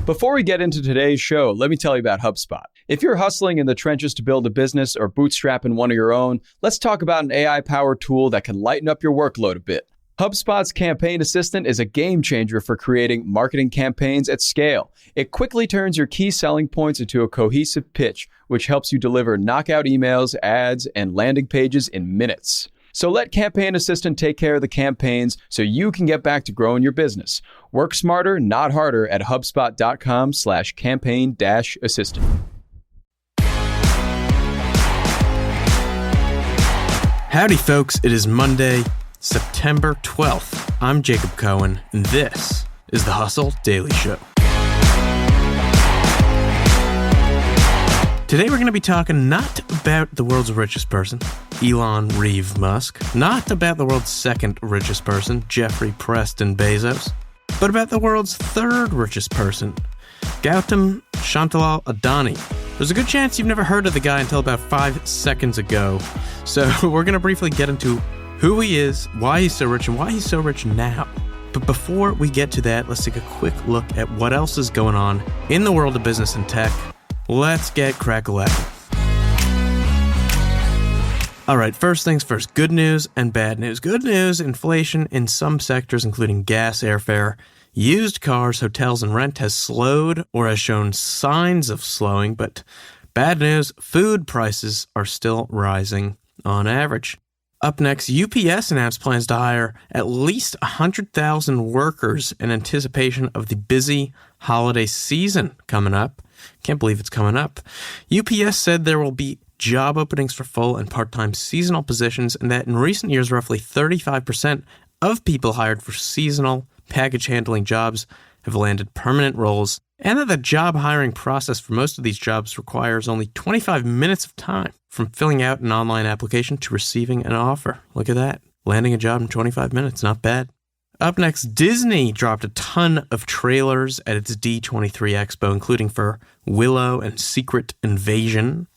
Before we get into today's show, let me tell you about HubSpot. If you're hustling in the trenches to build a business or bootstrapping one of your own, let's talk about an AI-powered tool that can lighten up your workload a bit. HubSpot's Campaign Assistant is a game changer for creating marketing campaigns at scale. It quickly turns your key selling points into a cohesive pitch, which helps you deliver knockout emails, ads, and landing pages in minutes. So let Campaign Assistant take care of the campaigns so you can get back to growing your business. Work smarter, not harder at HubSpot.com/campaign-assistant. Howdy, folks. It is Monday, September 12th. I'm Jacob Cohen, and this is the Hustle Daily Show. Today we're going to be talking not about the world's richest person, Elon Reeve Musk, not about the world's second richest person, Jeffrey Preston Bezos, but about the world's third richest person, Gautam Adani. There's a good chance you've never heard of the guy until about 5 seconds ago, so we're going to briefly get into who he is, why he's so rich, and why he's so rich now. But before we get to that, let's take a quick look at what else is going on in the world of business and tech. Let's get crack-a-lackin'. All right, first things first, good news and bad news. Good news, inflation in some sectors, including gas, airfare, used cars, hotels, and rent has slowed or has shown signs of slowing. But bad news, food prices are still rising on average. Up next, UPS announced plans to hire at least 100,000 workers in anticipation of the busy holiday season coming up. Can't believe it's coming up. UPS said there will be job openings for full and part-time seasonal positions, and that in recent years, roughly 35% of people hired for seasonal package handling jobs have landed permanent roles, and that the job hiring process for most of these jobs requires only 25 minutes of time from filling out an online application to receiving an offer. Look at that. Landing a job in 25 minutes, not bad. Up next, Disney dropped a ton of trailers at its D23 Expo, including for Willow and Secret Invasion.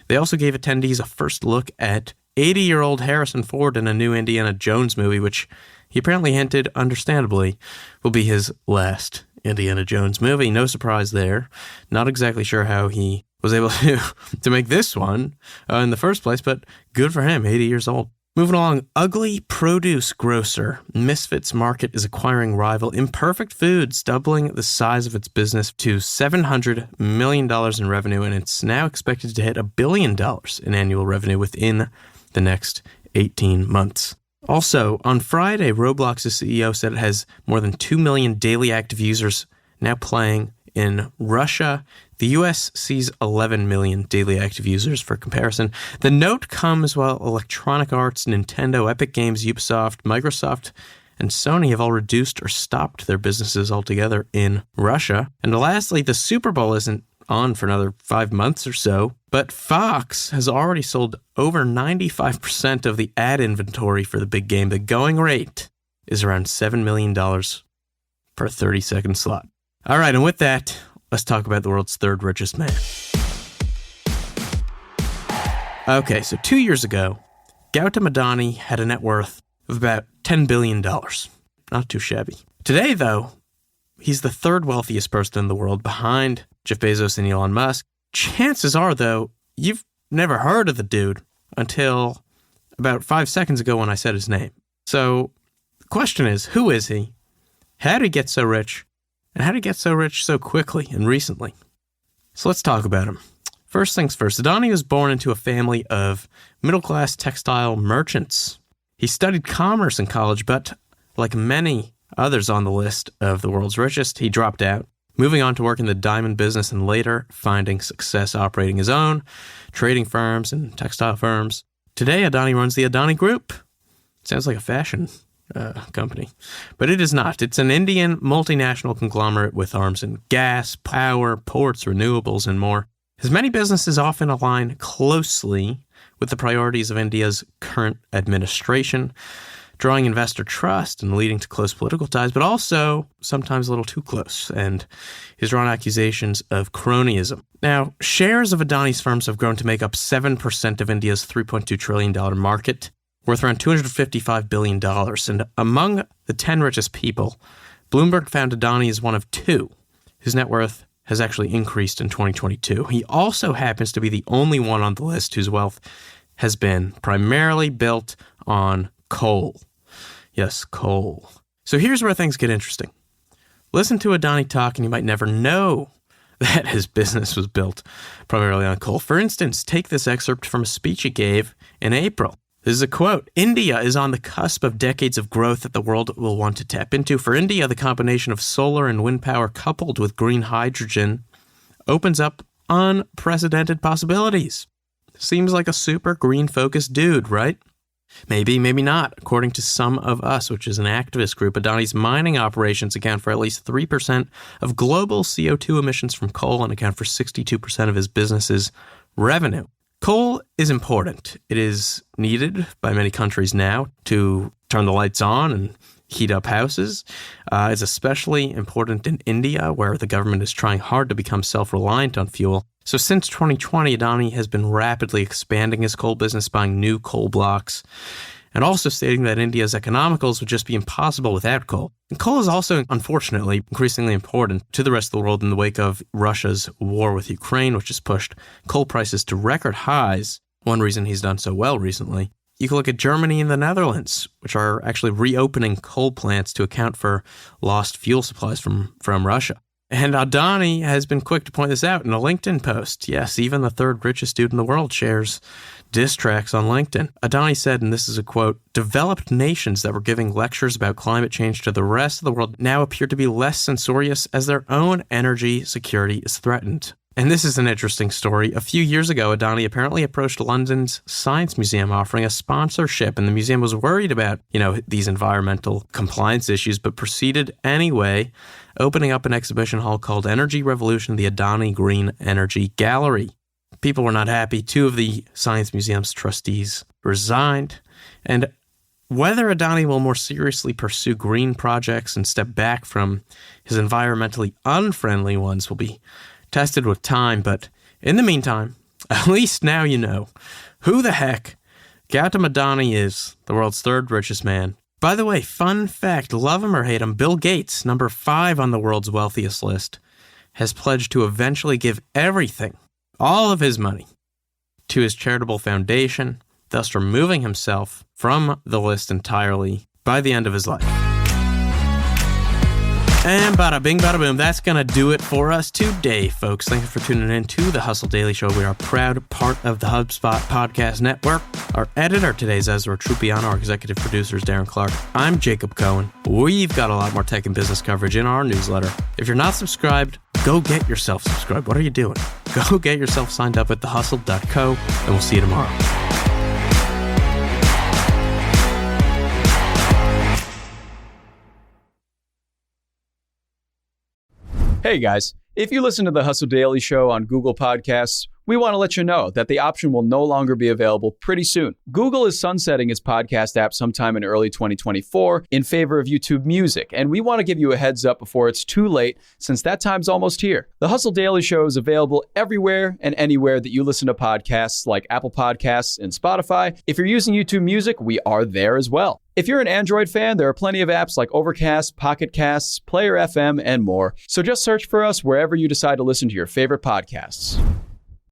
They also gave attendees a first look at 80-year-old Harrison Ford in a new Indiana Jones movie, which he apparently hinted, understandably, will be his last Indiana Jones movie. No surprise there. Not exactly sure how he was able to make this one in the first place, but good for him, 80 years old. Moving along, ugly produce grocer Misfits Market is acquiring rival Imperfect Foods, doubling the size of its business to $700 million in revenue, and it's now expected to hit $1 billion in annual revenue within the next 18 months. Also, on Friday, Roblox's CEO said it has more than 2 million daily active users now playing in Russia. The US sees 11 million daily active users for comparison. The note comes while Electronic Arts, Nintendo, Epic Games, Ubisoft, Microsoft, and Sony have all reduced or stopped their businesses altogether in Russia. And lastly, the Super Bowl isn't on for another 5 months or so, but Fox has already sold over 95% of the ad inventory for the big game. The going rate is around $7 million per 30-second slot. All right, and with that, let's talk about the world's third richest man. Okay, so 2 years ago, Gautam Adani had a net worth of about $10 billion. Not too shabby. Today, though, he's the third wealthiest person in the world behind Jeff Bezos and Elon Musk. Chances are, though, you've never heard of the dude until about 5 seconds ago when I said his name. So the question is, who is he? How did he get so rich? And how did he get so rich so quickly and recently? So let's talk about him. First things first, Adani was born into a family of middle-class textile merchants. He studied commerce in college, but like many others on the list of the world's richest, he dropped out, moving on to work in the diamond business and later finding success operating his own trading firms and textile firms. Today, Adani runs the Adani Group. Sounds like a fashion company, but it is not. It's an Indian multinational conglomerate with arms in gas, power, ports, renewables, and more. His many businesses often align closely with the priorities of India's current administration, drawing investor trust and leading to close political ties, but also sometimes a little too close, and he's drawn accusations of cronyism. Now, shares of Adani's firms have grown to make up 7% of India's $3.2 trillion market, worth around $255 billion. And among the 10 richest people, Bloomberg found Adani as one of two, whose net worth has actually increased in 2022. He also happens to be the only one on the list whose wealth has been primarily built on coal. Yes, coal. So here's where things get interesting. Listen to Adani talk and you might never know that his business was built primarily on coal. For instance, take this excerpt from a speech he gave in April. This is a quote. India is on the cusp of decades of growth that the world will want to tap into. For India, the combination of solar and wind power coupled with green hydrogen opens up unprecedented possibilities. Seems like a super green-focused dude, right? Maybe, maybe not. According to Some of Us, which is an activist group, Adani's mining operations account for at least 3% of global CO2 emissions from coal and account for 62% of his business's revenue. Coal is important. It is needed by many countries now to turn the lights on and heat up houses. It's especially important in India, where the government is trying hard to become self-reliant on fuel. So since 2020, Adani has been rapidly expanding his coal business, buying new coal blocks, and also stating that India's economicals would just be impossible without coal. And coal is also, unfortunately, increasingly important to the rest of the world in the wake of Russia's war with Ukraine, which has pushed coal prices to record highs. One reason he's done so well recently. You can look at Germany and the Netherlands, which are actually reopening coal plants to account for lost fuel supplies from Russia. And Adani has been quick to point this out in a LinkedIn post. Yes, even the third richest dude in the world shares diss tracks on LinkedIn. Adani said, and this is a quote, "Developed nations that were giving lectures about climate change to the rest of the world now appear to be less censorious as their own energy security is threatened." And this is an interesting story. A few years ago, Adani apparently approached London's Science Museum offering a sponsorship, and the museum was worried about, these environmental compliance issues, but proceeded anyway, opening up an exhibition hall called Energy Revolution, the Adani Green Energy Gallery. People were not happy. 2 of the Science Museum's trustees resigned, and whether Adani will more seriously pursue green projects and step back from his environmentally unfriendly ones will be tested with time, but in the meantime, at least now you know who the heck Gautam Adani is, the world's third richest man. By the way, fun fact, love him or hate him, Bill Gates, number 5 on the world's wealthiest list, has pledged to eventually give everything, all of his money, to his charitable foundation, thus removing himself from the list entirely by the end of his life. And bada bing, bada boom, that's going to do it for us today, folks. Thank you for tuning in to The Hustle Daily Show. We are a proud part of the HubSpot Podcast Network. Our editor today is Ezra Trupiano. Our executive producer is Darren Clark. I'm Jacob Cohen. We've got a lot more tech and business coverage in our newsletter. If you're not subscribed, go get yourself subscribed. What are you doing? Go get yourself signed up at thehustle.co, and we'll see you tomorrow. Hey guys, if you listen to the Hustle Daily Show on Google Podcasts, we want to let you know that the option will no longer be available pretty soon. Google is sunsetting its podcast app sometime in early 2024 in favor of YouTube Music, and we want to give you a heads up before it's too late, since that time's almost here. The Hustle Daily Show is available everywhere and anywhere that you listen to podcasts, like Apple Podcasts and Spotify. If you're using YouTube Music, we are there as well. If you're an Android fan, there are plenty of apps like Overcast, Pocket Casts, Player FM, and more. So just search for us wherever you decide to listen to your favorite podcasts.